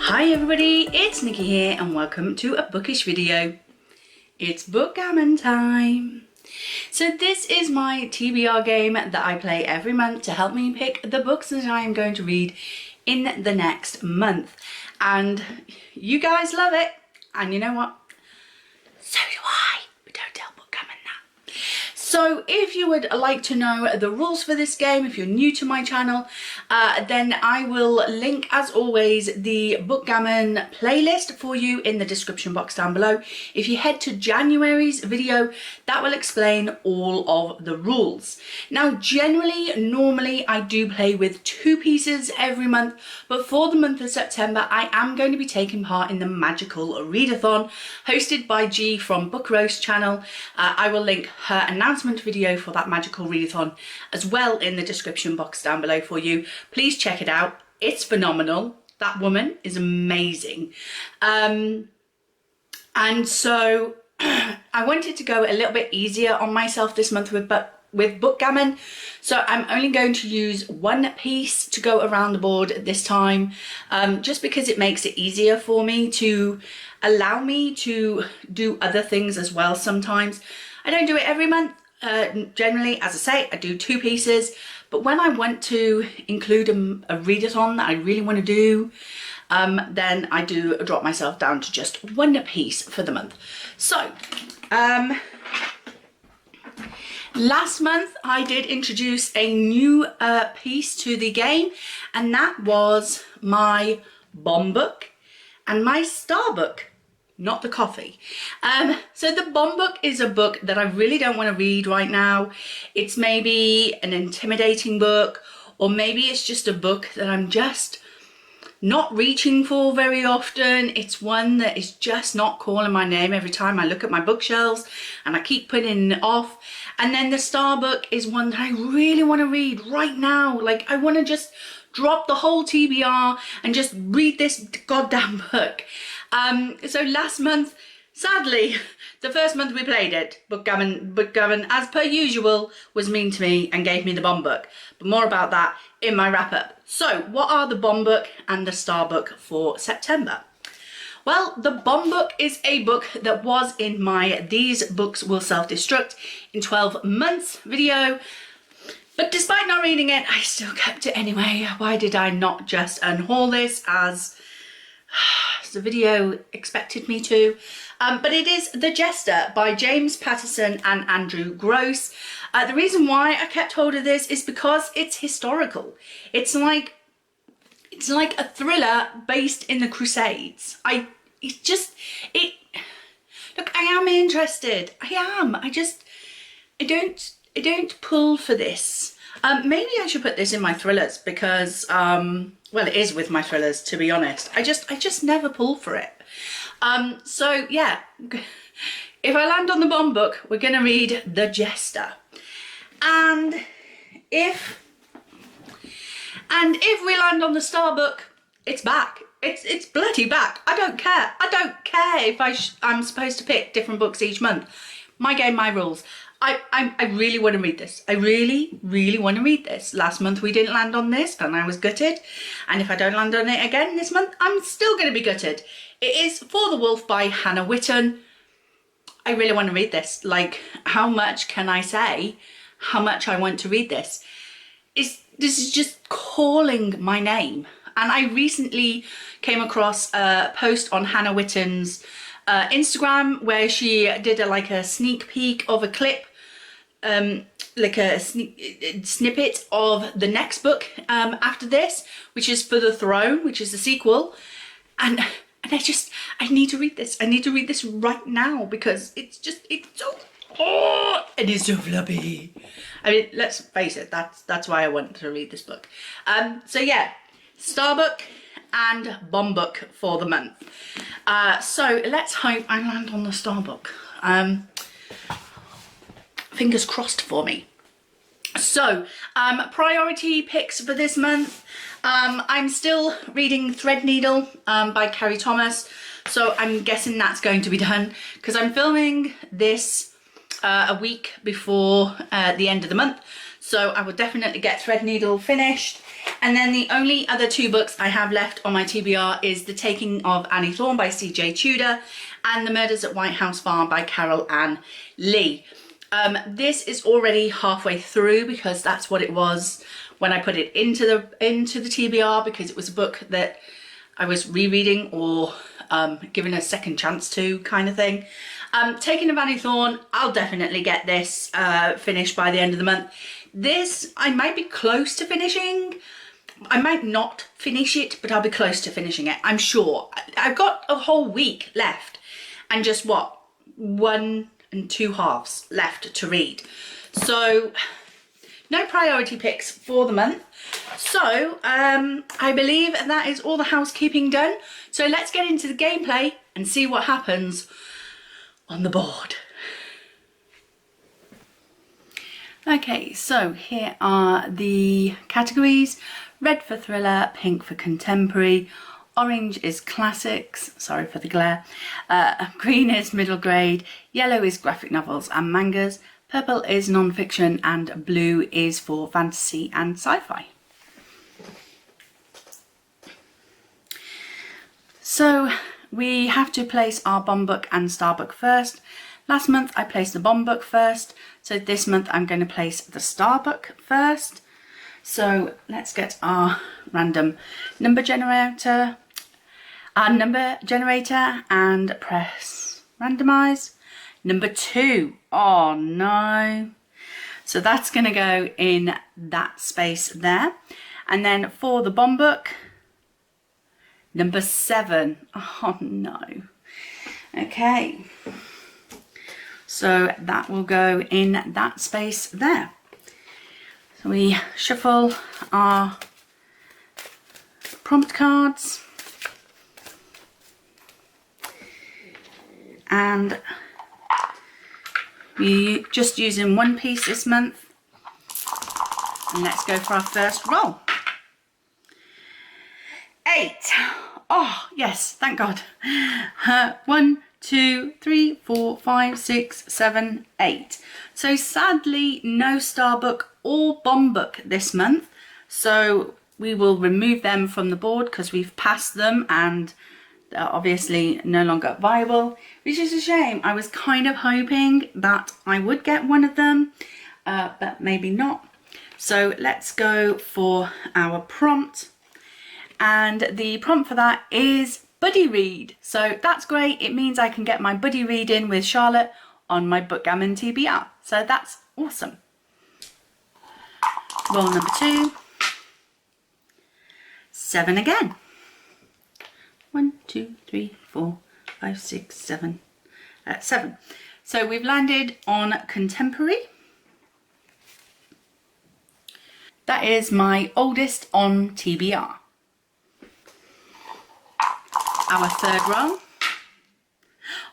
Hi everybody, it's Nikki here and welcome to a bookish video. It's Bookgammon time. So this is my TBR game that I play every month to help me pick the books that I am going to read in the next month. And you guys love it. And you know what? So do I. But don't tell Bookgammon that. So if you would like to know the rules for this game, if you're new to my channel, then I will link, as always, the Bookgammon playlist for you in the description box down below. If you head to January's video, that will explain all of the rules. Now, normally I do play with 2 pieces every month, but for the month of September, I am going to be taking part in the Magical Readathon, hosted by G from Book Roast channel. I will link her announcement video for that Magical Readathon as well in the description box down below for you. Please check it out. It's phenomenal. That woman is amazing. And so I wanted to go a little bit easier on myself this month with Bookgammon. So I'm only going to use 1 piece to go around the board this time, just because it makes it easier for me to allow me to do other things as well sometimes. I don't do it every month. Generally, as I say, I do 2 pieces, but when I want to include a readathon that I really want to do, then I do drop myself down to just 1 piece for the month. So, last month I did introduce a new piece to the game, and that was my bomb book and my star book. Not the coffee. So the bomb book is a book that I really don't want to read right now. It's maybe an intimidating book, or maybe it's just a book that I'm just not reaching for very often. It's one that is just not calling my name every time I look at my bookshelves, and I keep putting it off. And then the star book is one that I really want to read right now. Like, I want to just drop the whole TBR and just read this goddamn book. So last month, sadly, the first month we played it, Bookgammon, as per usual, was mean to me and gave me the bomb book. But more about that in my wrap up. So what are the bomb book and the star book for September? Well, the bomb book is a book that was in my These Books Will Self-Destruct in 12 Months video. But despite not reading it, I still kept it anyway. Why did I not just unhaul this as the video expected me to? But it is The Jester by James Patterson and Andrew Gross. The reason why I kept hold of this is because it's historical. It's like a thriller based in the Crusades. Look, I am interested. I am. I don't pull for this. Maybe I should put this in my thrillers because, well, it is with my thrillers, to be honest. I just never pull for it. So yeah, if I land on the bomb book, we're gonna read The Jester. And if we land on the star book, it's back. It's bloody back. I don't care. I don't care if I'm supposed to pick different books each month. My game, my rules. I really want to read this. I really, really want to read this. Last month we didn't land on this and I was gutted. And if I don't land on it again this month, I'm still going to be gutted. It is For the Wolf by Hannah Witton. I really want to read this. Like, how much can I say how much I want to read this? This is just calling my name. And I recently came across a post on Hannah Witton's Instagram where she did a sneak peek of a clip, like a snippet of the next book after this, which is For the Throne, which is the sequel. And I need to read this. I need to read this right now because it's so, oh, it is so floppy. I mean, let's face it, that's why I want to read this book. So yeah, star book and bomb book for the month. So let's hope I land on the star book. Fingers crossed for me. So priority picks for this month. I'm still reading Threadneedle by Carrie Thomas, so I'm guessing that's going to be done because I'm filming this a week before the end of the month, so I will definitely get Threadneedle finished. And then the only other 2 books I have left on my TBR is The Taking of Annie Thorne by C.J. Tudor and The Murders at White House Farm by Carol Ann Lee. This is already halfway through because that's what it was when I put it into the TBR, because it was a book that I was rereading or giving a second chance to, kind of thing. Taking of Annie Thorne, I'll definitely get this finished by the end of the month. This, I might be close to finishing. I might not finish it, but I'll be close to finishing it, I'm sure. I've got a whole week left and just, what, 1 2 halves left to read. So, no priority picks for the month. So, I believe that is all the housekeeping done. So let's get into the gameplay and see what happens on the board. Okay, so here are the categories. Red for thriller, pink for contemporary, orange is classics, sorry for the glare, green is middle grade, yellow is graphic novels and mangas, purple is non-fiction, and blue is for fantasy and sci-fi. So we have to place our bomb book and star book first. Last month I placed the bomb book first, so this month I'm going to place the star book first. So let's get our random number generator, and press randomize. Number 2, oh no. So that's going to go in that space there. And then for the bomb book, number 7, oh no. Okay, so that will go in that space there. So we shuffle our prompt cards and we're just using 1 piece this month. And let's go for our first roll. 8. Oh yes, thank God. 1 2 3 4 5 6 7 8. So sadly no star book or bomb book this month, so we will remove them from the board because we've passed them and they're obviously no longer viable, which is a shame. I was kind of hoping that I would get one of them, but maybe not. So let's go for our prompt, and the prompt for that is buddy read. So that's great. It means I can get my buddy read in with Charlotte on my Bookgammon TBR. So that's awesome. Roll number 2. 7 again. 1 2 3 4 5 6 7. 7. So we've landed on contemporary. That is my oldest on TBR. Our third roll.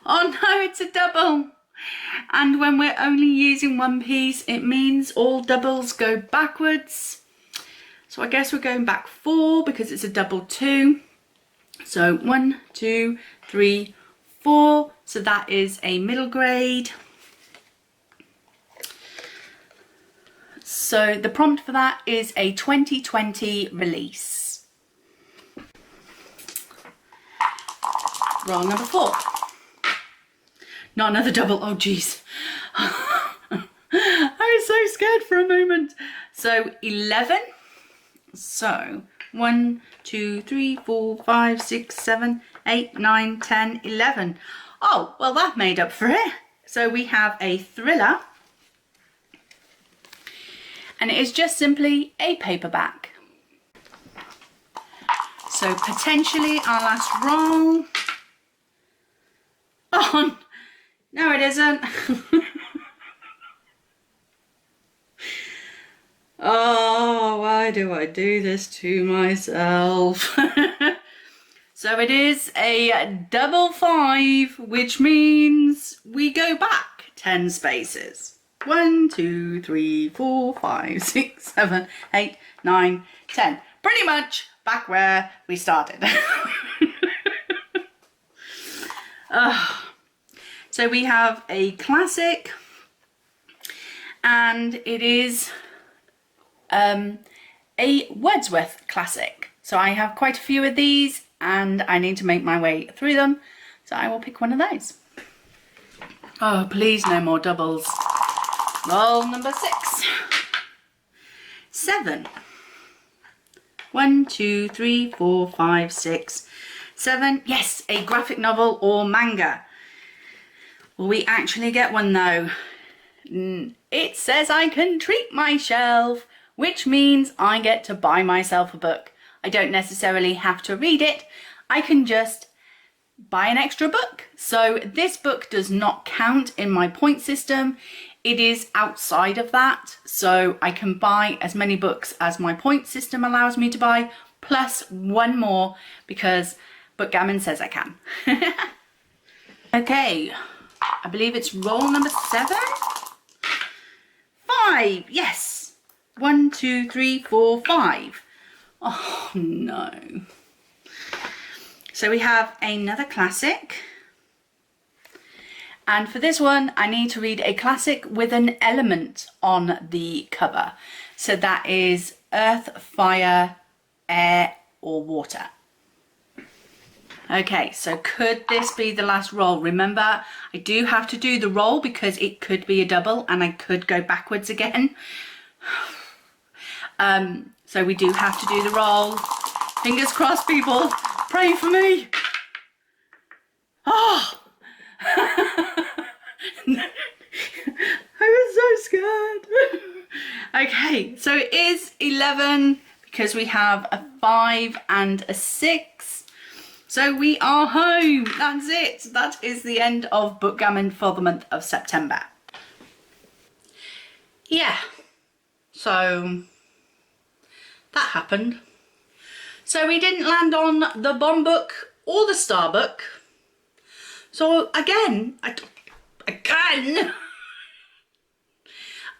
Oh no, it's a double. And when we're only using 1 piece, it means all doubles go backwards. So I guess we're going back 4 because it's a double 2. So 1 2 3 4. So that is a middle grade. So the prompt for that is a 2020 release. Roll number 4. Not another double. Oh geez. I was so scared for a moment. So 11. So 1 2 3 4 5 6 7 8 9 10 11. Oh, well that made up for it. So we have a thriller. And it is just simply a paperback. So potentially our last roll. Oh, no it isn't. Oh, why do I do this to myself? So it is a double 5, which means we go back 10 spaces. 1 2 3 4 5 6 7 8 9 10. Pretty much back where we started. So we have a classic, and it is a Wordsworth classic. So I have quite a few of these and I need to make my way through them. So I will pick one of those. Oh, please no more doubles. Roll number 6. 7. 1, 2, 3, 4, 5, 6, 7. Yes, a graphic novel or manga. Will we actually get one though? It says I can treat my shelf, which means I get to buy myself a book. I don't necessarily have to read it. I can just buy an extra book. So this book does not count in my point system. It is outside of that. So I can buy as many books as my point system allows me to buy, plus one more because Bookgammon says I can. Okay, I believe it's roll number 7. 5, yes. 1, 2, 3, 4, 5. Oh no. So we have another classic. And for this one, I need to read a classic with an element on the cover. So that is earth, fire, air, or water. Okay, so could this be the last roll? Remember, I do have to do the roll because it could be a double and I could go backwards again. So we do have to do the roll. Fingers crossed, people. Pray for me. Oh! I was so scared. Okay, so it is 11 because we have a 5 and a 6. So we are home. That's it. That is the end of Bookgammon for the month of September. Yeah, so that happened. So we didn't land on the bomb book or the star book. So again, I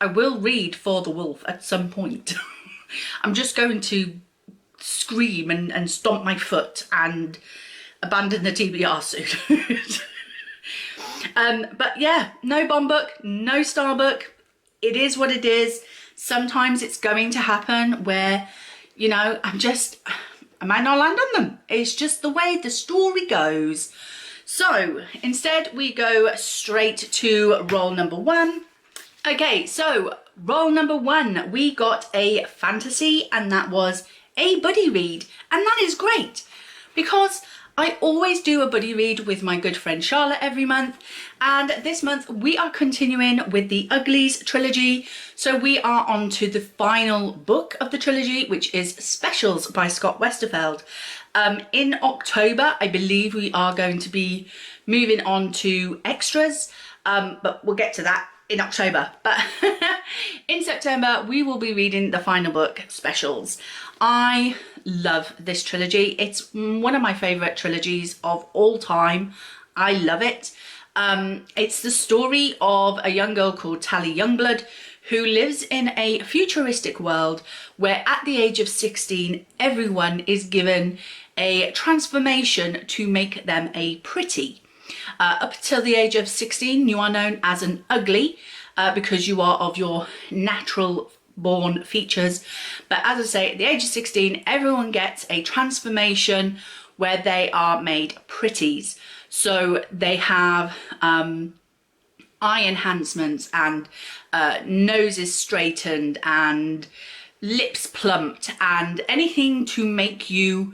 will read For the Wolf at some point. I'm just going to scream and stomp my foot and abandon the TBR suit. But yeah, no bomb book, no star book. It is what it is. Sometimes it's going to happen where, you know, I might not land on them. It's just the way the story goes. So instead we go straight to roll number 1. Okay, so roll number 1, we got a fantasy, and that was a buddy read. And that is great because I always do a buddy read with my good friend Charlotte every month, and this month we are continuing with the Uglies trilogy. So we are on to the final book of the trilogy, which is Specials by Scott Westerfeld. In October, I believe we are going to be moving on to extras, but we'll get to that in October. But in September, we will be reading the final book, Specials. I love this trilogy. It's one of my favourite trilogies of all time. I love it. It's the story of a young girl called Tally Youngblood who lives in a futuristic world where at the age of 16, everyone is given a transformation to make them a pretty. Up until the age of 16, you are known as an ugly because you are of your natural born features. But as I say, at the age of 16, everyone gets a transformation where they are made pretties. So they have eye enhancements and noses straightened and lips plumped and anything to make you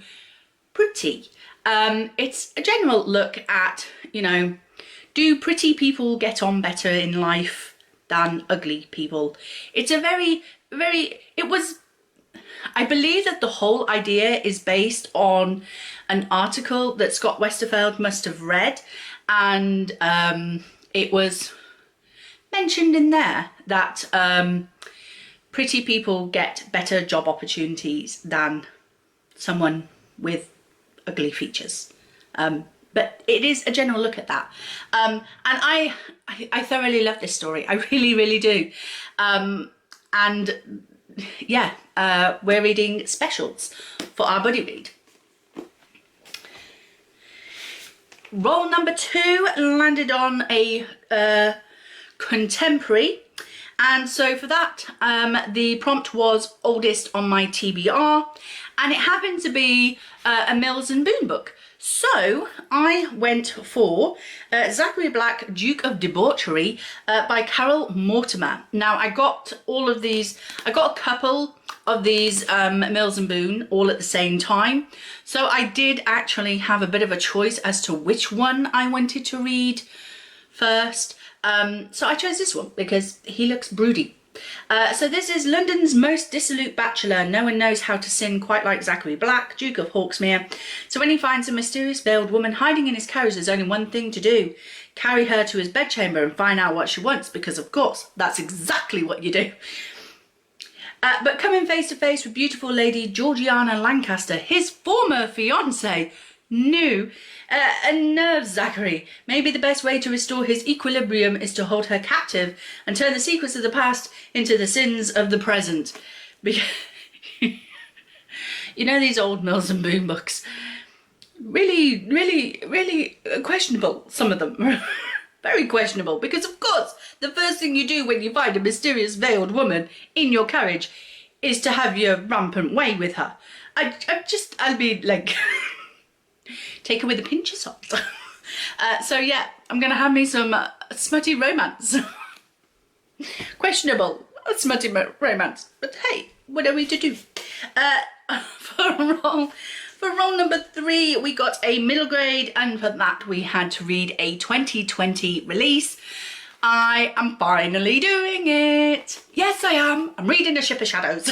pretty. It's a general look at, you know, do pretty people get on better in life than ugly people? It's a I believe that the whole idea is based on an article that Scott Westerfeld must have read, and it was mentioned in there that pretty people get better job opportunities than someone with ugly features. But it is a general look at that. And I thoroughly love this story. I really, really do. And yeah, we're reading Specials for our buddy read. Roll number 2 landed on a contemporary, And so for that, the prompt was oldest on my TBR, and it happened to be a Mills and Boon book. So I went for Zachary Black, Duke of Debauchery by Carol Mortimer. Now I got all of these, I got a couple of these Mills and Boon all at the same time. So I did actually have a bit of a choice as to which one I wanted to read first. So I chose this one because he looks broody. So this is London's most dissolute bachelor. No one knows how to sin quite like Zachary Black, Duke of Hawksmere. So when he finds a mysterious veiled woman hiding in his carriage, there's only one thing to do. Carry her to his bedchamber and find out what she wants, because of course, that's exactly what you do. But coming face to face with beautiful lady Georgiana Lancaster, his former fiancée, unnerves Zachary. Maybe the best way to restore his equilibrium is to hold her captive and turn the secrets of the past into the sins of the present. Because you know, these old Mills and Boon books, really questionable, some of them. Very questionable, because of course the first thing you do when you find a mysterious veiled woman in your carriage is to have your rampant way with her. I'll be like, take her with a pinch of salt. So yeah, I'm gonna have me some smutty romance. Questionable smutty romance, but hey, what are we to do? For roll number 3, we got a middle grade, and for that we had to read a 2020 release. I am finally doing it. Yes, I am. I'm reading A Ship of Shadows.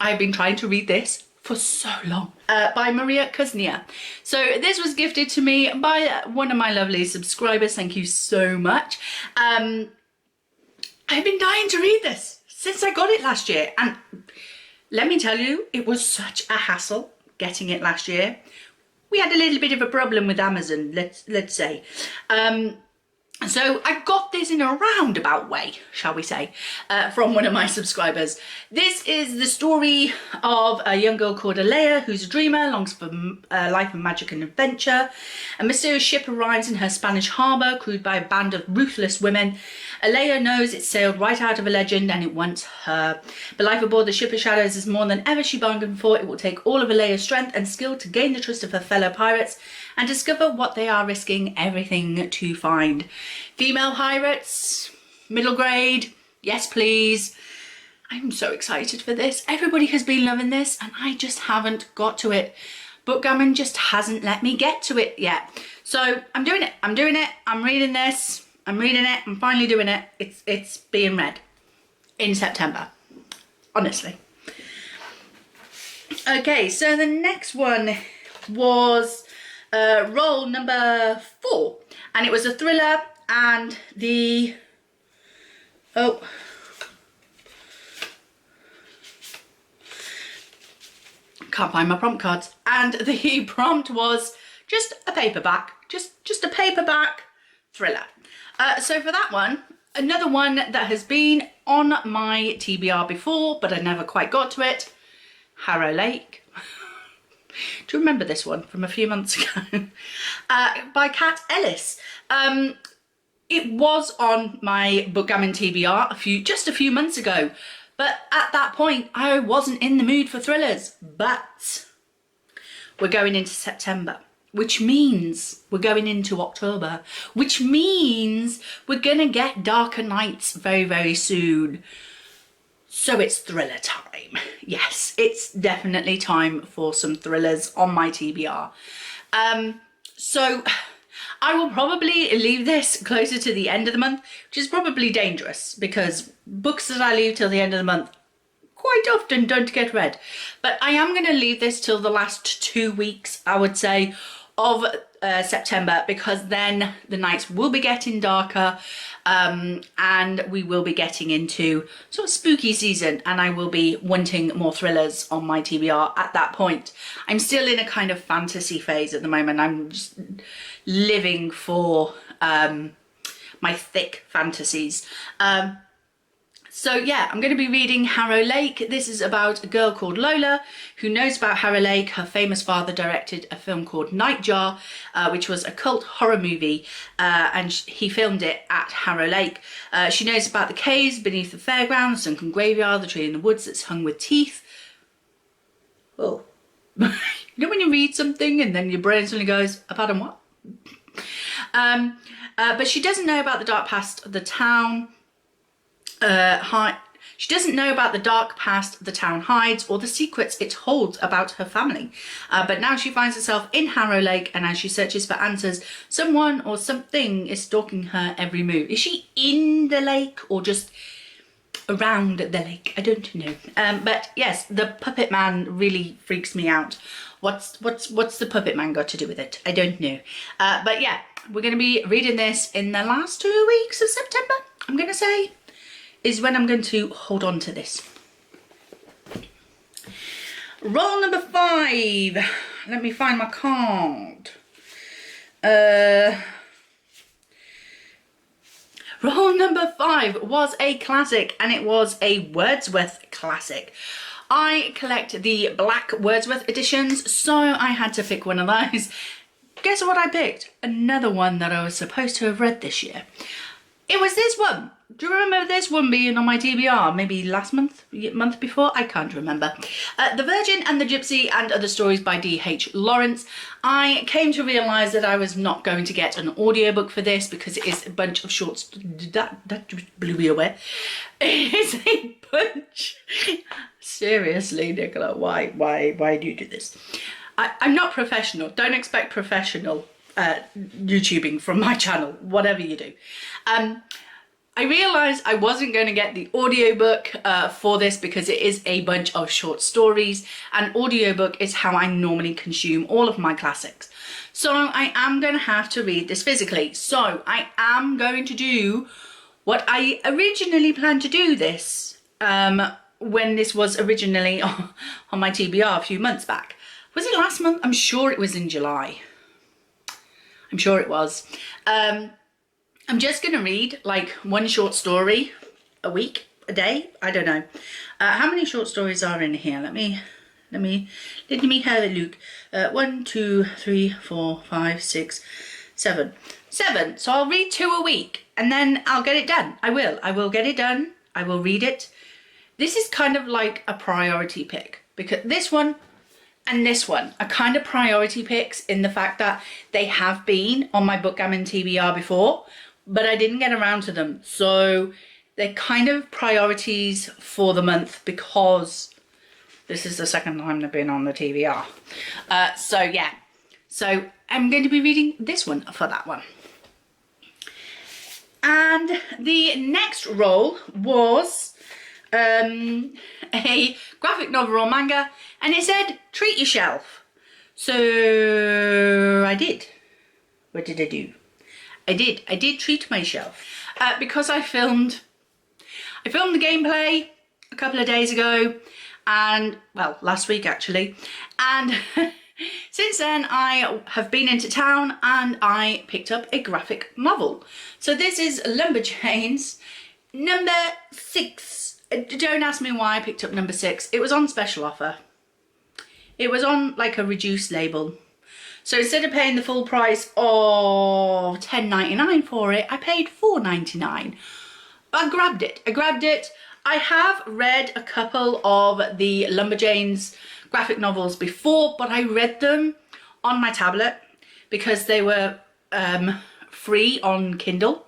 I've been trying to read this for so long, by Maria Kuznia. So this was gifted to me by one of my lovely subscribers. Thank you so much. I've been dying to read this since I got it last year, and let me tell you, it was such a hassle getting it last year. We had a little bit of a problem with Amazon, let's say. So I got this in a roundabout way, shall we say, from one of my subscribers. This is the story of a young girl called Alea, who's a dreamer, longs for a life of magic and adventure. A mysterious ship arrives in her Spanish harbour, crewed by a band of ruthless women. Alea knows it's sailed right out of a legend and it wants her. But life aboard the Ship of Shadows is more than ever she bargained for. It will take all of Alea's strength and skill to gain the trust of her fellow pirates and discover what they are risking everything to find. Female pirates, middle grade, yes please. I'm so excited for this. Everybody has been loving this and I just haven't got to it. Bookgammon just hasn't let me get to it yet. So I'm doing it, I'm reading this, I'm reading it, I'm finally doing it. It's being read in September, honestly. Okay, so the next one was roll number 4, and it was a thriller, and the can't find my prompt cards, and the prompt was just a paperback, just a paperback thriller. So for that one, another one that has been on my TBR before, but I never quite got to it, Harrow Lake. Do you remember this one from a few months ago? By Kat Ellis. It was on my Bookgammon TBR just a few months ago, but at that point I wasn't in the mood for thrillers. But we're going into September, which means we're going into October, which means we're gonna get darker nights very, very soon. So it's thriller time. Yes, it's definitely time for some thrillers on my TBR. So I will probably leave this closer to the end of the month, which is probably dangerous because books that I leave till the end of the month quite often don't get read. But I am going to leave this till the last 2 weeks, I would say, of September, because then the nights will be getting darker, and we will be getting into sort of spooky season, and I will be wanting more thrillers on my TBR at that point. I'm still in a kind of fantasy phase at the moment. I'm just living for my thick fantasies. So yeah, I'm going to be reading Harrow Lake. This is about a girl called Lola who knows about Harrow Lake. Her famous father directed a film called Nightjar, which was a cult horror movie, and he filmed it at Harrow Lake. She knows about the caves beneath the fairground, the sunken graveyard, the tree in the woods that's hung with teeth. Oh. You know when you read something and then your brain suddenly goes, pardon what? But she doesn't know about the dark past the town. She doesn't know about the dark past the town hides or the secrets it holds about her family. But now she finds herself in Harrow Lake, and as she searches for answers, someone or something is stalking her every move. Is she in the lake or just around the lake? I don't know. But yes, the puppet man really freaks me out. What's the puppet man got to do with it? I don't know. But yeah, we're going to be reading this in the last 2 weeks of September, I'm going to say, is when I'm going to hold on to this. Roll number 5. Let me find my card. Roll number 5 was a classic, and it was a Wordsworth classic. I collect the black Wordsworth editions, so I had to pick one of those. Guess what I picked? Another one that I was supposed to have read this year. It was this one. Do you remember this one being on my TBR? Maybe last month? Month before? I can't remember. The Virgin and the Gypsy and Other Stories by D.H. Lawrence. I came to realise that I was not going to get an audiobook for this because it is a bunch of short... That just blew me away. It's a bunch... Seriously, Nicola, why do you do this? I'm not professional. Don't expect professional YouTubing from my channel, whatever you do. I realised I wasn't going to get the audiobook for this because it is a bunch of short stories, and audiobook is how I normally consume all of my classics. So I am going to have to read this physically. So I am going to do what I originally planned to do this when this was originally on my TBR a few months back. Was it last month? I'm sure it was in July. I'm sure it was. I'm just going to read like one short story a week, a day. I don't know. How many short stories are in here? Let me have a look. 1, 2, 3, 4, 5, 6, 7. 7. So I'll read 2 a week and then I'll get it done. I will get it done. I will read it. This is kind of like a priority pick because this one and this one are kind of priority picks in the fact that they have been on my Bookgammon TBR before, but I didn't get around to them. So they're kind of priorities for the month because this is the second time they've been on the TBR. So yeah, so I'm going to be reading this one for that one. And the next roll was a graphic novel or manga, and it said treat yourself. So I did. What did I do? I did treat myself because I filmed the gameplay a couple of days ago, and well, last week actually, and since then I have been into town and I picked up a graphic novel. So this is Lumberjanes number 6. Don't ask me why I picked up number 6. It was on special offer. It was on like a reduced label. So instead of paying the full price of $10.99 for it, I paid $4.99. I grabbed it. I have read a couple of the Lumberjanes graphic novels before, but I read them on my tablet because they were free on Kindle.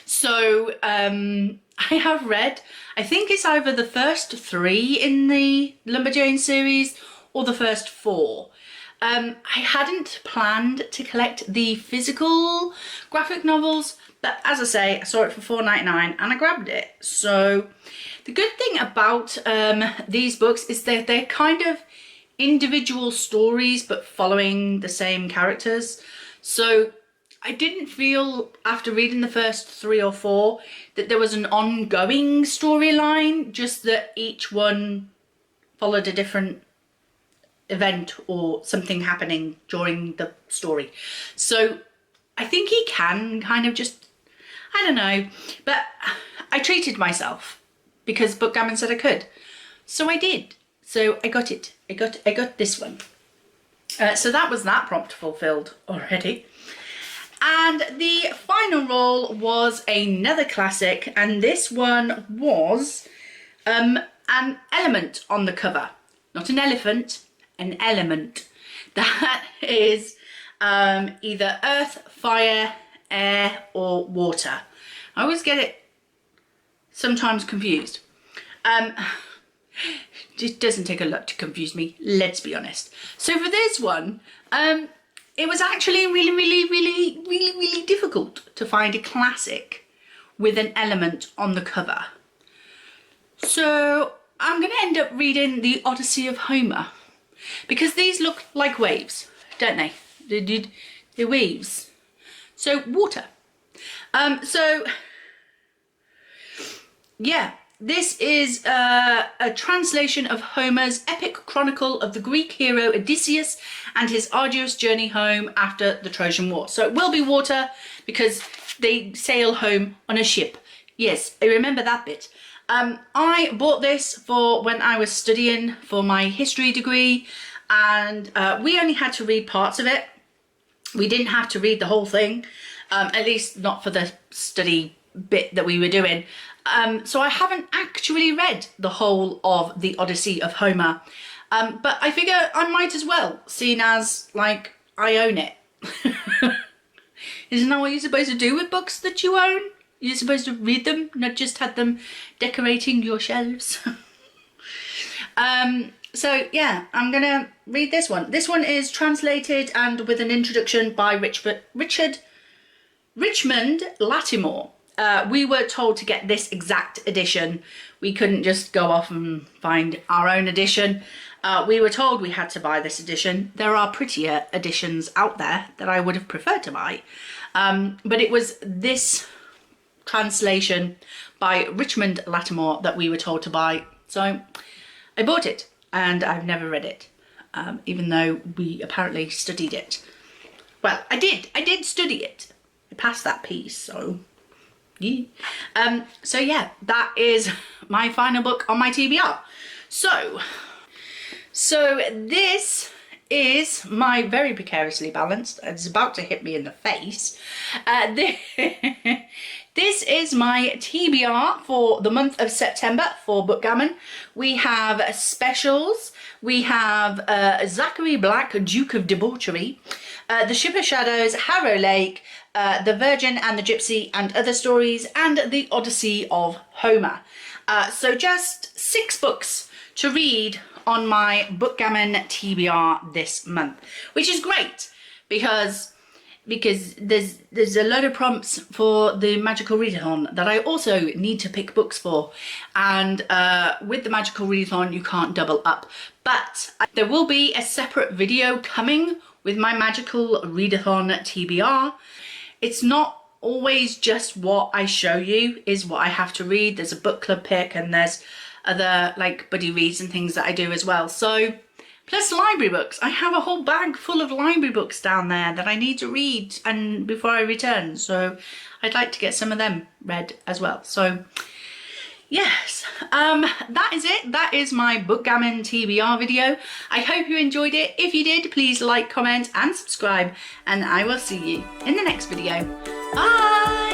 So I have read, I think it's either the first 3 in the Lumberjanes series or the first 4. I hadn't planned to collect the physical graphic novels, but as I say, I saw it for $4.99 and I grabbed it. So the good thing about these books is that they're kind of individual stories but following the same characters. So I didn't feel, after reading the first 3 or 4, that there was an ongoing storyline, just that each one followed a different event or something happening during the story. So I think he can kind of just I don't know, but I treated myself because Bookgammon said I could. So I did. So I got it. I got this one. So that was that prompt fulfilled already. And the final roll was another classic, and this one was an element on the cover. Not an elephant, an element. That is either earth, fire, air, or water. I always get it sometimes confused. It doesn't take a lot to confuse me, let's be honest. So for this one, it was actually really difficult to find a classic with an element on the cover. So I'm going to end up reading the Odyssey of Homer, because these look like waves, don't they? They're waves. So water. So yeah, this is a translation of Homer's epic chronicle of the Greek hero Odysseus and his arduous journey home after the Trojan War. So it will be water because they sail home on a ship. Yes, I remember that bit. I bought this for when I was studying for my history degree, and we only had to read parts of it. We didn't have to read the whole thing, at least not for the study bit that we were doing. So I haven't actually read the whole of the Odyssey of Homer, but I figure I might as well, seeing as, like, I own it. Isn't that what you're supposed to do with books that you own? You're supposed to read them, not just have them decorating your shelves. So yeah, I'm gonna read this one. This one is translated and with an introduction by Richmond Lattimore. We were told to get this exact edition. We couldn't just go off and find our own edition. We were told we had to buy this edition. There are prettier editions out there that I would have preferred to buy. But it was this translation by Richmond Lattimore that we were told to buy. So I bought it, and I've never read it, even though we apparently studied it. Well, I did study it. I passed that piece, so yeah. So yeah, that is my final book on my TBR. So this is my very precariously balanced, it's about to hit me in the face. This is my TBR for the month of September for Bookgammon. We have specials. We have Zachary Black, Duke of Debauchery, The Ship of Shadows, Harrow Lake, The Virgin and the Gypsy and Other Stories, and The Odyssey of Homer. So just 6 books to read on my Bookgammon TBR this month, which is great because there's a load of prompts for the Magical Readathon that I also need to pick books for, and with the Magical Readathon you can't double up, but there will be a separate video coming with my Magical Readathon TBR. It's not always just what I show you is what I have to read. There's a book club pick, and there's other like buddy reads and things that I do as well. So plus library books. I have a whole bag full of library books down there that I need to read and before I return. So I'd like to get some of them read as well. So yes, that is it. That is my Bookgammon TBR video. I hope you enjoyed it. If you did, please like, comment and subscribe, and I will see you in the next video. Bye!